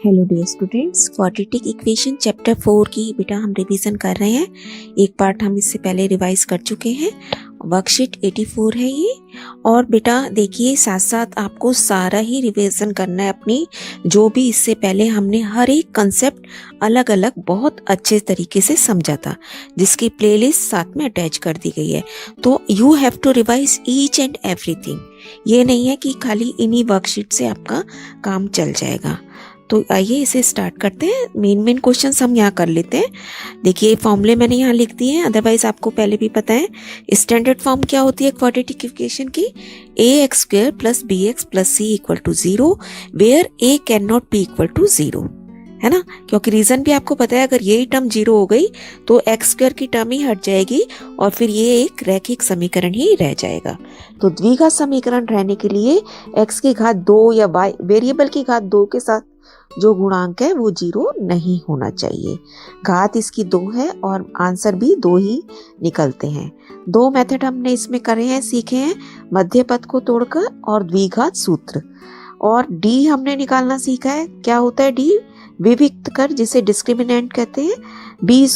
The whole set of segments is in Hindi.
Hello dear students, quadratic equation chapter 4 की बेटा हम रिवीजन कर रहे हैं। एक पार्ट हम इससे पहले रिवाइज कर चुके हैं। वर्कशीट 84 है ये। और बेटा देखिए, साथ साथ आपको सारा ही रिवीजन करना है अपनी, जो भी इससे पहले हमने हर एक कंसेप्ट अलग अलग बहुत अच्छे तरीके से समझा था, जिसकी प्लेलिस्ट साथ में अटैच कर दी गई है। तो you have to revise each and everything. ये नहीं है कि खाली इन्हीं वर्कशीट से आपका काम चल जाएगा। तो आइए इसे स्टार्ट करते हैं। मेन क्वेश्चंस हम यहाँ कर लेते हैं। देखिए फॉर्मूले मैंने यहाँ लिख दिए हैं, अदरवाइज आपको पहले भी पता है। स्टैंडर्ड फॉर्म क्या होती है क्वाड्रेटिक इक्वेशन की? ax² + bx + c = 0 where a can not be equal to 0, है ना। क्योंकि रीजन भी आपको पता है, अगर यही टर्म 0 हो गई तो x² की टर्म ही हट जाएगी और फिर ये एक रैखिक समीकरण ही रह जाएगा। तो द्विघात समीकरण रहने के लिए x की घात 2 या y वेरिएबल की घात 2 के साथ जो गुणांक है वो 0 नहीं होना चाहिए। घात इसकी 2 है और आंसर भी 2 ही निकलते हैं। 2 मेथड हमने इसमें करे हैं, सीखे हैं, मध्य पद को तोड़कर और द्विघात सूत्र। और d हमने निकालना सीखा है। क्या होता है d? विविक्त कर, जिसे डिस्क्रिमिनेंट कहते हैं, b²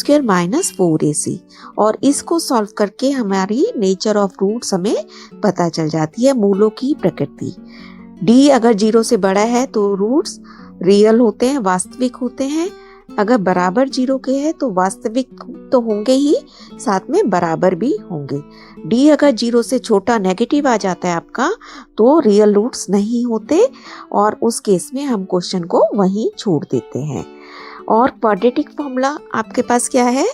- 4ac। और इसको सॉल्व करके हमारी नेचर ऑफ रूट्स हमें पता चल जाती है, मूलों की प्रकृति। d अगर 0 से बड़ा है तो रूट्स रियल होते हैं, वास्तविक होते हैं। अगर बराबर 0 के है तो वास्तविक तो होंगे ही, साथ में बराबर भी होंगे। d अगर 0 से छोटा नेगेटिव आ जाता है आपका, तो रियल रूट्स नहीं होते और उस केस में हम क्वेश्चन को वहीं छोड़ देते हैं। और क्वाड्रेटिक फॉर्मूला आपके पास क्या है?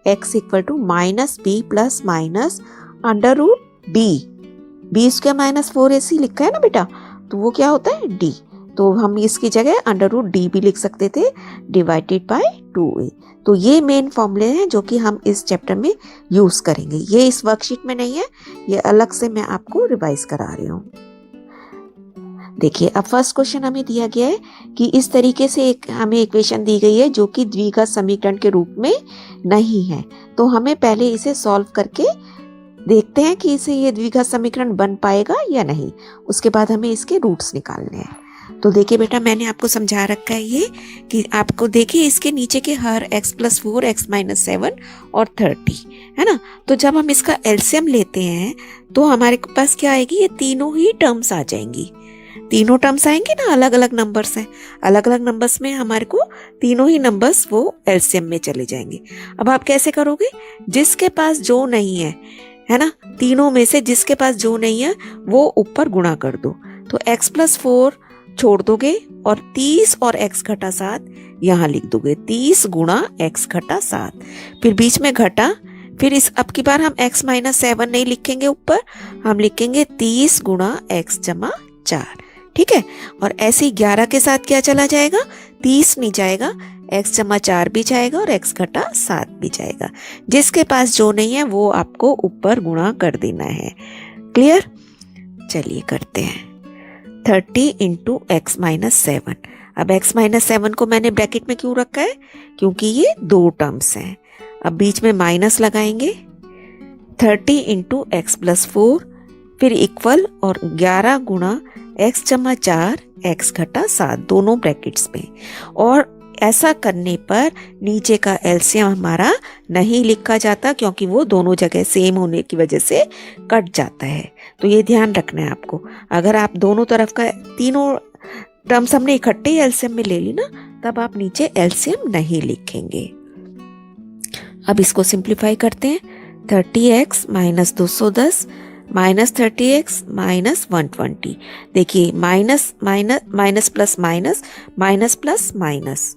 x = -b + -√b। b² - 4ac लिखा है ना बेटा, तो वो क्या होता है? d। तो हम इसकी जगह √d भी लिख सकते थे, /2a। तो ये मेन फॉर्मूले हैं जो कि हम इस चैप्टर में यूज करेंगे। ये इस वर्कशीट में नहीं है, ये अलग से मैं आपको रिवाइज करा रही हूँ। देखिए अब फर्स्ट क्वेश्चन हमें दिया गया है कि इस तरीके से हमें इक्वेशन दी गई है जो कि द्विघात समीकरण के रूप में नहीं है। तो हमें पहले इसे सॉल्व करके देखते हैं कि इसे ये द्विघात समीकरण बन पाएगा या नहीं। उसके बाद हमें इसके रूट्स निकालने हैं। तो देखिए बेटा, मैंने आपको समझा रखा है ये कि आपको देखिए इसके नीचे के हर x + 4, x - 7 और 30, है ना। तो जब हम इसका एलसीएम लेते हैं तो हमारे पास क्या आएगी? ये तीनों ही टर्म्स आ जाएंगी। तीनों टर्म्स आएंगे ना, अलग अलग नंबर्स हैं, अलग अलग नंबर्स में हमारे को तीनों ही नंबर्स वो एलसीएम में चले जाएंगे। अब आप कैसे करोगे? जिसके पास जो नहीं है ना, तीनों में से जिसके पास जो नहीं है वो ऊपर गुणा कर दो। तो x + 4 छोड़ दोगे और 30 और x - 7 यहाँ लिख दोगे। 30 × x - 7, फिर बीच में घटा। फिर इस अब की बार हम x - 7 नहीं लिखेंगे ऊपर, हम लिखेंगे 30 × x + 4, ठीक है। और ऐसे ही 11 के साथ क्या चला जाएगा? 30 नहीं जाएगा, x + 4 भी जाएगा और x - 7 भी जाएगा। जिसके पास जो नहीं है वो आपको ऊपर गुणा कर देना है। क्लियर? चलिए करते हैं। 30 × x - 7। अब x - 7 को मैंने ब्रैकेट में क्यों रखा है? क्योंकि ये 2 टर्म्स हैं। अब बीच में माइनस लगाएंगे। 30 × x + 4 फिर इक्वल और 11 × x + 4 x - 7 दोनों ब्रैकेट्स में। और ऐसा करने पर नीचे का एलसीएम हमारा नहीं लिखा जाता, क्योंकि वो दोनों जगह सेम होने की वजह से कट जाता है। तो ये ध्यान रखना है आपको। अगर आप दोनों तरफ का तीनों टर्म्स हमने इकट्ठे ही एलसीएम में ले ली ना, तब आप नीचे एलसीएम नहीं लिखेंगे। अब इसको सिंप्लीफाई करते हैं। 30x - 210 -30x - 120। देखिए minus minus plus minus minus plus minus.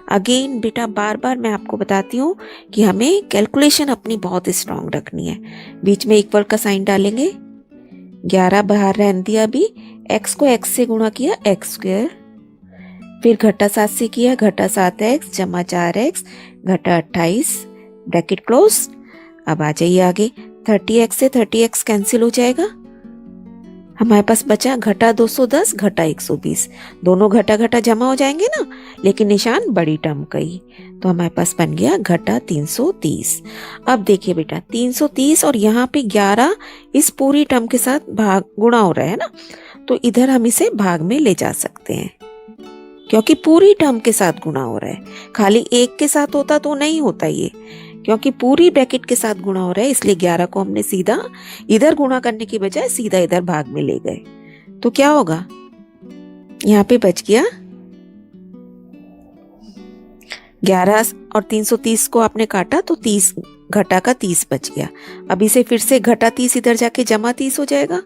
Again बेटा बार बार मैं आपको बताती हूँ कि हमें कैलकुलेशन अपनी बहुत स्ट्रांग रखनी है। बीच में इक्वल का साइन डालेंगे। 11 बाहर रहने दिया। अभी x को x से गुणा किया, x², फिर -7 से किया, -7x + 4x 28 ब्रैकेट क्लोज। अब आ जाइए आगे। 30x से 30x कैंसिल हो जाएगा। हमारे पास बचा -210 -120। दोनों घटा जमा हो जाएंगे ना, लेकिन निशान बड़ी टर्म का ही। तो हमारे पास बन गया -330। अब देखिए बेटा 330 और यहाँ पे 11 इस पूरी टर्म के साथ भाग गुणा हो रहा है ना, तो इधर हम इसे भाग में ले जा सकते हैं। क्योंकि पूरी टर्म के साथ गुणा हो रहा है। खाली एक के साथ होता तो नहीं होता ये, क्योंकि पूरी ब्रैकेट के साथ गुणा हो रहा है, इसलिए 11 को हमने सीधा इधर गुणा करने की बजाय सीधा इधर भाग में ले गए। तो क्या होगा, यहाँ पे बच गया 11 और 330 को आपने काटा तो 30 घटा का 30 बच गया। अब इसे फिर से घटा 30 इधर जाके जमा 30 हो जाएगा,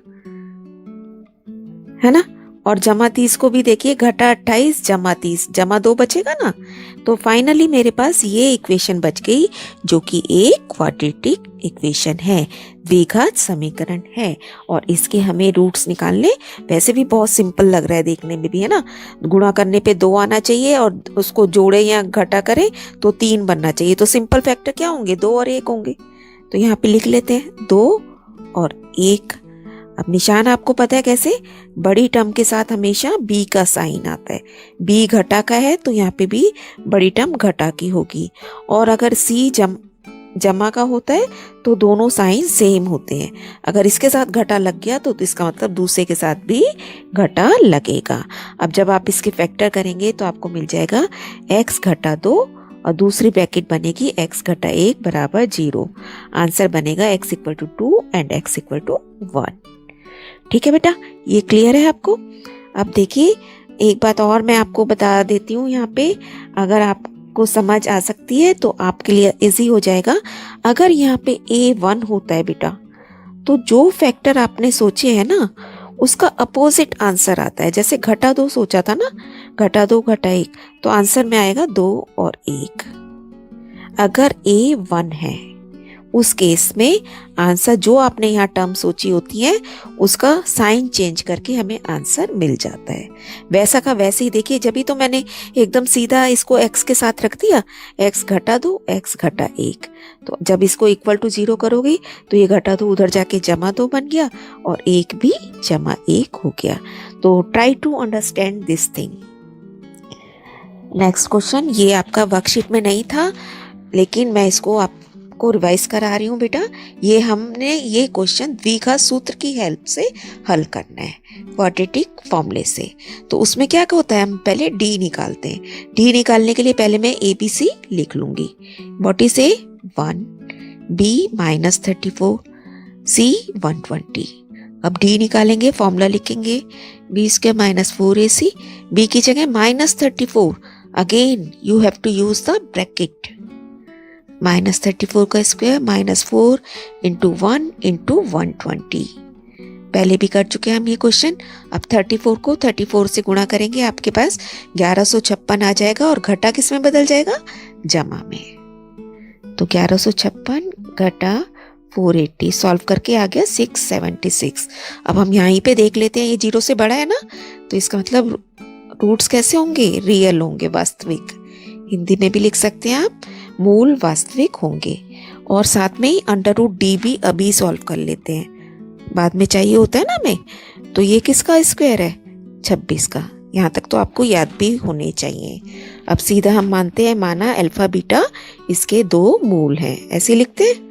है ना। और जमा 30 को भी देखिए, घटा 28 जमा 30 जमा 2 बचेगा ना। तो फाइनली मेरे पास ये इक्वेशन बच गई, जो कि एक क्वाड्रेटिक इक्वेशन है, द्विघात समीकरण है। और इसके हमें रूट्स निकालने, वैसे भी बहुत सिंपल लग रहा है देखने में भी, है ना। गुणा करने पे 2 आना चाहिए और उसको जोड़े या घटा करें तो 3 बनना चाहिए। तो सिंपल फैक्टर क्या होंगे, 2 और 1 होंगे। तो यहाँ पे लिख लेते हैं 2 और 1। अब निशान आपको पता है कैसे, बड़ी टर्म के साथ हमेशा b का साइन आता है। b घटा का है तो यहाँ पे भी बड़ी टर्म घटा की होगी। और अगर c जमा का होता है तो दोनों साइन सेम होते हैं। अगर इसके साथ घटा लग गया तो इसका मतलब दूसरे के साथ भी घटा लगेगा। अब जब आप इसके फैक्टर करेंगे तो आपको मिल जाएगा x घटा 2 और दूसरी ब्रैकेट बनेगी x घटा 1 बराबर 0। आंसर बनेगा x equal to 2 and x equal to 1। ठीक है बेटा, ये क्लियर है आपको। अब देखिए एक बात और मैं आपको बता देती हूँ, यहाँ पे अगर आपको समझ आ सकती है तो आपके लिए इजी हो जाएगा। अगर यहाँ पे A1 होता है बेटा, तो जो फैक्टर आपने सोचे है ना उसका अपोजिट आंसर आता है। जैसे घटा 2 सोचा था ना, घटा 2 घटा 1, तो आंसर में आएगा 2 और 1। अगर A1 है उस केस में आंसर जो आपने यहाँ टर्म सोची होती है उसका साइन चेंज करके हमें आंसर मिल जाता है। वैसा का वैसे ही देखिए, जब भी तो मैंने एकदम सीधा इसको x के साथ रख दिया, x घटा 2 x घटा 1। तो जब इसको इक्वल टू 0 करोगे तो ये घटा 2 उधर जाके जमा 2 बन गया और 1 भी जमा 1 हो गया। तो try to understand this thing. Next question, ये आपका वर्कशीट में नहीं था लेकिन मैं इसको आपको रिवाइज करा रही हूँ बेटा। ये हमने ये क्वेश्चन द्विघात सूत्र की हेल्प से हल करना है, क्वाड्रेटिक फॉर्मूले से। तो उसमें क्या होता है, हम पहले डी निकालते हैं। डी निकालने के लिए पहले मैं ABC लिख लूंगी। What is A 1, B -34, C 120। अब डी निकालेंगे, फॉर्मूला लिखेंगे B² -4AC। B की जगह -34, again you have to use the bracket. -34 का स्क्वायर -4 इंटू 1 इंटू 120। पहले भी कर चुके हैं हम ये क्वेश्चन। अब 34 को 34 से गुणा करेंगे, आपके पास 1156 आ जाएगा और घटा किस में बदल जाएगा, जमा में। तो 1156 घटा 480 सॉल्व करके आ गया 676। अब हम यहीं पे देख लेते हैं, ये 0 से बड़ा है ना, तो इसका मतलब रूट्स कैसे होंगे, रियल होंगे, वास्तविक। हिंदी में भी लिख सकते हैं आप, मूल वास्तविक होंगे। और साथ में ही √d भी अभी सॉल्व कर लेते हैं, बाद में चाहिए होता है ना हमें। तो ये किसका स्क्वायर है, 26 का। यहाँ तक तो आपको याद भी होने चाहिए। अब सीधा हम मानते हैं, माना अल्फा बीटा इसके 2 मूल हैं, ऐसे लिखते हैं।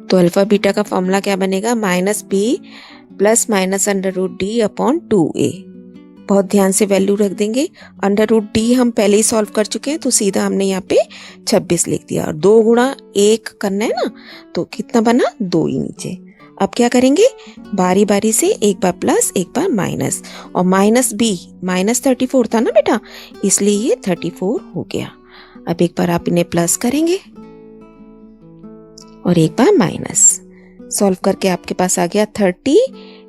तो अल्फा बीटा का फॉर्मूला क्या बनेगा, -b plus -√d upon 2a। बहुत ध्यान से वैल्यू रख देंगे। √d हम पहले ही सॉल्व कर चुके हैं, तो सीधा हमने यहाँ पे 26 लिख दिया। और 2 गुणा 1 करना है ना, तो कितना बना, 2 ही नीचे। अब क्या करेंगे, बारी बारी से एक बार प्लस एक बार माइनस। और -b -34 था ना बेटा, इसलिए ये 34 हो गया। अब एक बार आप इन्हें प्लस करेंगे और एक बार माइनस। सॉल्व करके आपके पास आ गया 30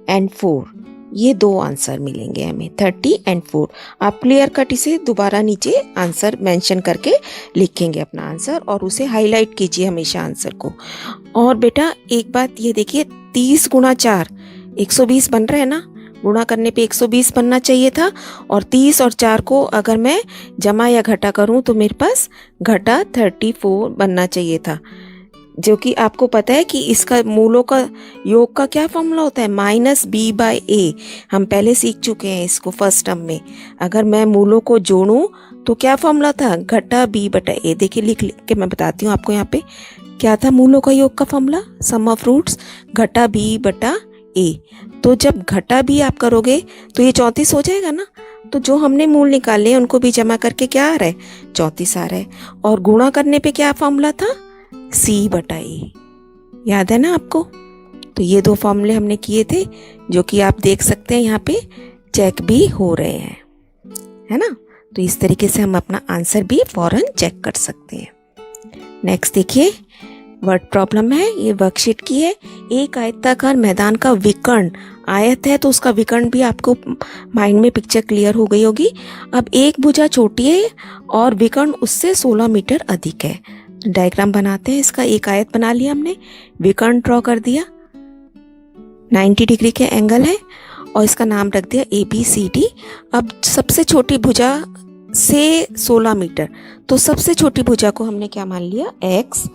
और 4। ये 2 आंसर मिलेंगे हमें, 30 और 4। आप क्लियर कट इसे दोबारा नीचे आंसर मेंशन करके लिखेंगे अपना आंसर, और उसे हाईलाइट कीजिए हमेशा आंसर को। और बेटा एक बात ये देखिए, 30 गुणा 4 120 बन रहा है ना, गुणा करने पे 120 बनना चाहिए था। और 30 और 4 को अगर मैं जमा या घटा करूं तो मेरे पास घटा 34 बनना चाहिए था, जो कि आपको पता है कि इसका मूलों का योग का क्या फॉर्मूला होता है, -b/a। हम पहले सीख चुके हैं इसको फर्स्ट टर्म में। अगर मैं मूलों को जोड़ूं तो क्या फॉर्मूला था, घटा b/a। देखिए लिख के मैं बताती हूँ आपको, यहाँ पे क्या था मूलों का योग का फॉर्मूला, सम ऑफ रूट्स घटा b/a। ए। तो जब घटा बी आप करोगे तो ये 34 हो जाएगा ना। तो जो हमने मूल निकाले हैं उनको भी जमा करके क्या आ रहा है, 34 आ रहा है। और गुणा करने पे क्या फॉर्मूला था, सी बटा ए, याद है ना आपको। तो ये दो फॉर्मूले हमने किए थे जो कि आप देख सकते हैं यहाँ पे चेक भी हो रहे हैं, है ना। तो इस तरीके से हम अपना आंसर भी फौरन चेक कर सकते हैं। नेक्स्ट देखिए वर्ड प्रॉब्लम है, ये वर्कशीट की है। एक आयताकार मैदान का विकर्ण, आयत है तो उसका विकर्ण भी आपको माइंड में पिक्चर क्लियर हो गई होगी। अब एक भुजा छोटी है और विकर्ण उससे 16 मीटर अधिक है। डायग्राम बनाते हैं इसका। एक आयत बना लिया हमने, विकर्ण ड्रॉ कर दिया, 90 डिग्री के एंगल है और इसका नाम रख दिया ABCD। अब सबसे छोटी भुजा से 16 मीटर, तो सबसे छोटी भुजा को हमने क्या मान लिया, x।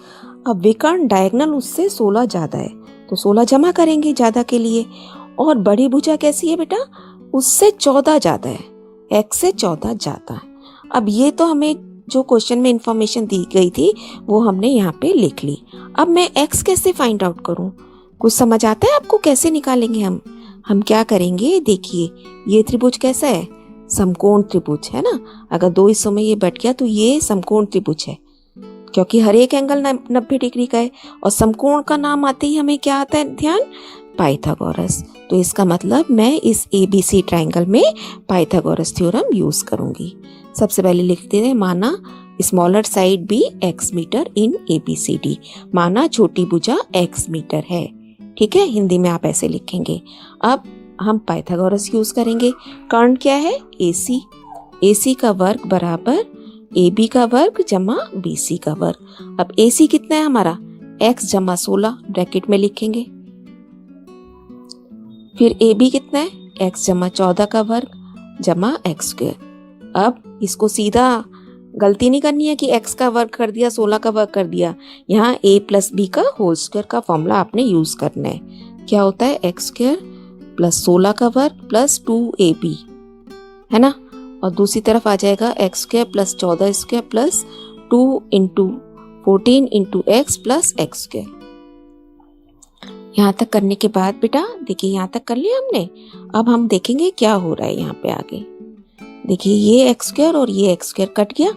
अब विकर्ण डायगोनल उससे 16 ज़्यादा है तो 16 जमा करेंगे ज़्यादा के लिए। और बड़ी भुजा कैसी है बेटा, उससे 14 ज़्यादा है, x से 14 ज़्यादा है। अब ये तो हमें जो क्वेश्चन में इंफॉर्मेशन दी गई थी वो हमने यहाँ पे लिख ली। अब मैं x कैसे फाइंड आउट करूँ, कुछ समझ आता है आपको कैसे निकालेंगे हम क्या करेंगे, देखिए ये त्रिभुज कैसा है, समकोण त्रिभुज है ना। अगर दो हिस्सों में ये बट गया तो ये समकोण त्रिभुज है क्योंकि हर एक एंगल 90 डिग्री का है। और समकोण का नाम आते ही हमें क्या आता है ध्यान, पाइथागोरस। तो इसका मतलब मैं इस ABC ट्रायंगल में पाइथागोरस थ्योरम यूज करूंगी। सबसे पहले लिखते हैं, माना स्मॉलर साइड भी x मीटर इन ABCD, माना छोटी भुजा x मीटर है। ठीक है, हिंदी में आप ऐसे लिखेंगे। अब हम पाइथागोरस यूज करेंगे। कर्ण क्या है, AC का वर्ग बराबर AB का वर्ग जमा BC का वर्ग। अब AC कितना है हमारा, x जमा 16 ब्रैकेट में लिखेंगे। फिर AB कितना है, x जमा 14 का वर्ग जमा x स्क्वायर। अब इसको सीधा गलती नहीं करनी है कि x का वर्ग कर दिया 16 का वर्ग कर दिया, यहाँ a प्लस b का होल स्क्वायर का फॉर्मूला आपने यूज करना है। क्या होता है, x स्क्वायर प्लस 16 का वर्ग प्लस 2ab, है ना। और दूसरी तरफ आ जाएगा x square plus 14 square plus 2 into 14 into x plus x square. यहाँ तक करने के बाद बेटा देखिए, यहाँ तक कर लिया हमने। अब हम देखेंगे क्या हो रहा है यहाँ पे आगे। देखिए ये x स्क्वायर और ये x स्क्वायर कट गया,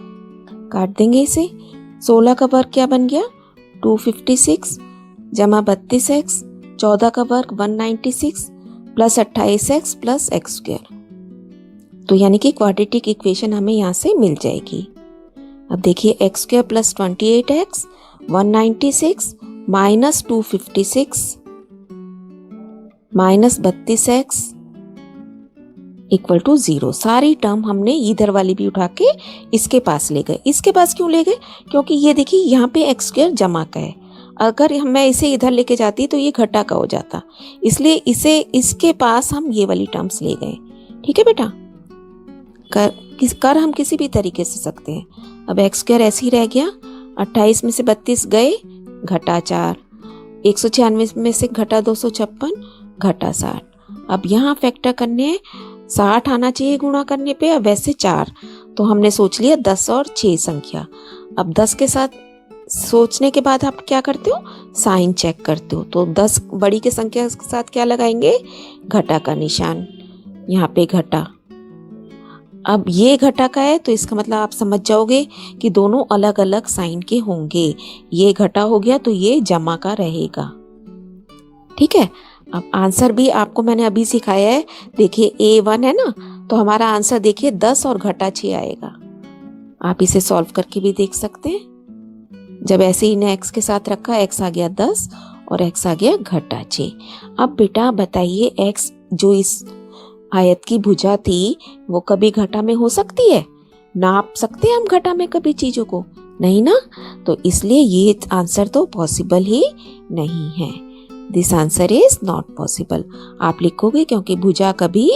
काट देंगे इसे। 16 का वर्ग क्या बन गया, 256 जमा 32x, 14 का वर्ग 196 plus 28x plus x square. तो यानी कि क्वाड्रेटिक इक्वेशन हमें यहाँ से मिल जाएगी। अब देखिए x square plus 28x 196 minus 256 minus 32x equal to 0। सारी टर्म हमने इधर वाली भी उठा के इसके पास ले गए। इसके पास क्यों ले गए, क्योंकि ये देखिए यहाँ पे x स्क्वायर जमा का है, अगर मैं इसे इधर लेके जाती तो ये घटा का हो जाता, इसलिए इसे इसके पास हम ये वाली टर्म्स ले गए। ठीक है बेटा, कर हम किसी भी तरीके से सकते हैं। अब x स्क्वायर ऐसे ही रह गया, 28 में से 32 गए, घटा 4, 196 में से घटा 256, घटा 60। अब यहाँ फैक्टर करने 60 आना चाहिए गुणा करने पे, अब वैसे 4, तो हमने सोच लिया 10 और 6 संख्या। अब 10 के साथ सोचने के बाद आप क्या करते हो, साइन चेक करते हो। तो 10 बड़ी के संख्या के साथ क्या लगाएंगे, घटा का निशान, यहाँ पे घटा। अब ये घटा का है तो इसका मतलब आप समझ जाओगे कि दोनों अलग अलग साइन के होंगे। ये घटा हो गया तो ये जमा का रहेगा। ठीक है, अब आंसर भी आपको मैंने अभी सिखाया है। देखिए A1 है ना, तो हमारा आंसर देखिए 10 और घटा 6 आएगा। आप इसे सॉल्व करके भी देख सकते हैं। जब ऐसे ही ने x के साथ रखा, x आ गया 10 और x आ गया घटा 6। अब बेटा बताइए, x जो इस आयत की भुजा थी वो कभी घटा में हो सकती है, नाप सकते हैं हम घटा में कभी चीजों को, नहीं ना। तो इसलिए ये आंसर तो पॉसिबल ही नहीं है। This answer is not possible आप लिखोगे, क्योंकि भुजा कभी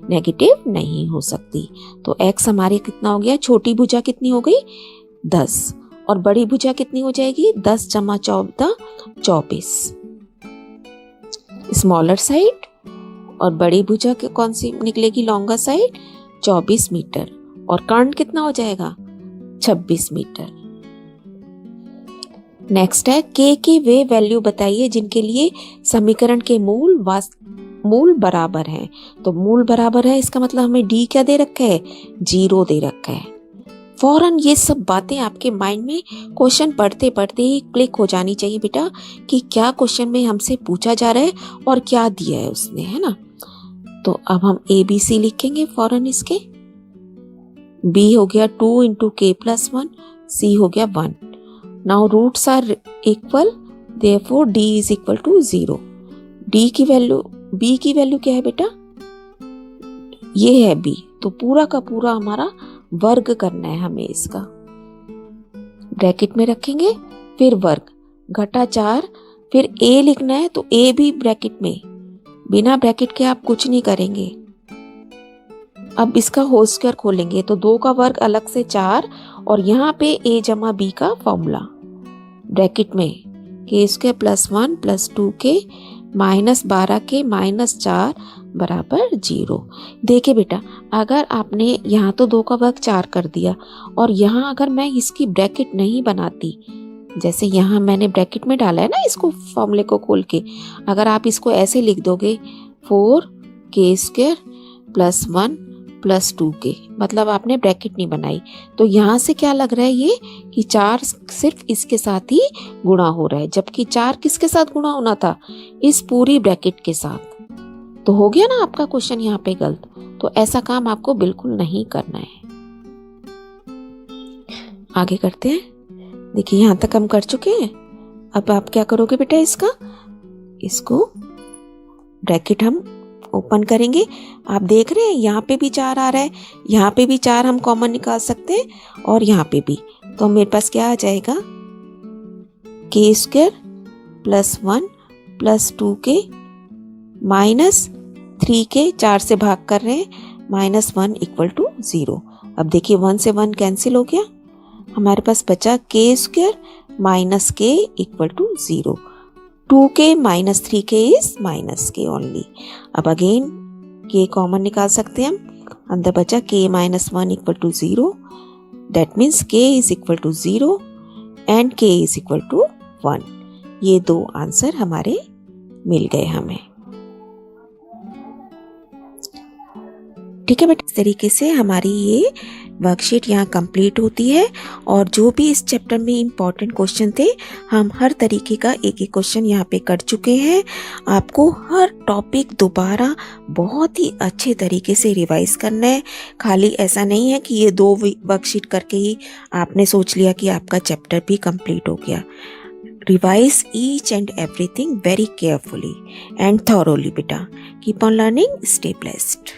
नेगेटिव नहीं हो सकती। तो x हमारे कितना हो गया, छोटी भुजा कितनी हो गई 10 और बड़ी भुजा कितनी हो जाएगी 10 जमा 14 24। स्मॉलर साइड और बड़ी भुजा के कौन सी निकलेगी, लॉन्गर साइड 24 मीटर और कर्ण कितना हो जाएगा 26 मीटर। नेक्स्ट है के की वे वैल्यू बताइए जिनके लिए समीकरण के मूल बराबर हैं। तो मूल बराबर है इसका मतलब हमें डी क्या दे रखा है, 0 दे रखा है। फौरन ये सब बातें आपके माइंड में क्वेश्चन पढ़ते पढ़ते ही क्लिक हो जानी चाहिए बेटा कि क्या क्वेश्चन में हमसे पूछा जा रहा है और क्या दिया है उसने, है ना। तो अब हम ABC लिखेंगे फौरन इसके। B हो गया 2 इंटू के प्लस 1, C हो गया 1। Now roots are equal, therefore D is equal to 0। B की वैल्यू क्या है बेटा, ये है B। तो पूरा का पूरा हमारा वर्ग करना है हमें इसका, ब्रैकेट में रखेंगे, फिर वर्ग घटा 4, फिर A लिखना है तो A भी ब्रैकेट में, बिना ब्रैकेट के आप कुछ नहीं करेंगे। अब इसका होल स्क्वायर खोलेंगे तो 2 का वर्ग अलग से 4 और यहाँ पे A जमा B का फॉर्मूला ब्रैकेट में के square plus 1 plus 2k minus 12k minus 4 बराबर 0। देखिए बेटा अगर आपने यहाँ तो 2 का वर्ग 4 कर दिया और यहाँ अगर मैं इसकी ब्रैकेट नहीं बनाती, जैसे यहाँ मैंने ब्रैकेट में डाला है ना इसको फॉर्मूले को खोल के, अगर आप इसको ऐसे लिख दोगे 4k square plus 1 plus 2k, मतलब आपने ब्रैकेट नहीं बनाई, तो यहाँ से क्या लग रहा है ये कि 4 सिर्फ इसके साथ ही गुणा हो रहा है, जबकि 4 किसके साथ गुणा होना था, इस पूरी ब्रैकेट के साथ। तो हो गया ना आपका क्वेश्चन यहाँ पे गलत। तो ऐसा काम आपको बिल्कुल नहीं करना है। आगे करते हैं। देखिए यहाँ तक हम कर चुके हैं। अब आप क्या करोगे बेटा, इसको ब्रैकेट हम ओपन करेंगे। आप देख रहे हैं यहाँ पे भी 4 आ रहा है, यहाँ पे भी 4 हम कॉमन निकाल सकते हैं और यहाँ पे भी। तो मेरे पास क्या आ जाएगा, के square plus 1 plus 2k minus 3k, 4 से भाग कर रहे हैं, माइनस 1 इक्वल टू 0। अब देखिए 1 से 1 कैंसिल हो गया, हमारे पास बचा k square minus k equal to 0। 2k minus 3k is minus k only. अब अगेन k कॉमन निकाल सकते हैं हम, अंदर बचा k minus 1 equal to 0, that means k is equal to 0 and k is equal to 1। ये 2 आंसर हमारे मिल गए हमें। ठीक है बेटा, इस तरीके से हमारी ये वर्कशीट यहाँ कंप्लीट होती है। और जो भी इस चैप्टर में इम्पॉर्टेंट क्वेश्चन थे, हम हर तरीके का एक एक क्वेश्चन यहाँ पे कर चुके हैं। आपको हर टॉपिक दोबारा बहुत ही अच्छे तरीके से रिवाइज करना है। खाली ऐसा नहीं है कि ये 2 वर्कशीट करके ही आपने सोच लिया कि आपका चैप्टर भी कंप्लीट हो गया। Revise each and everything very carefully and thoroughly, beta. Keep on learning. Stay blessed.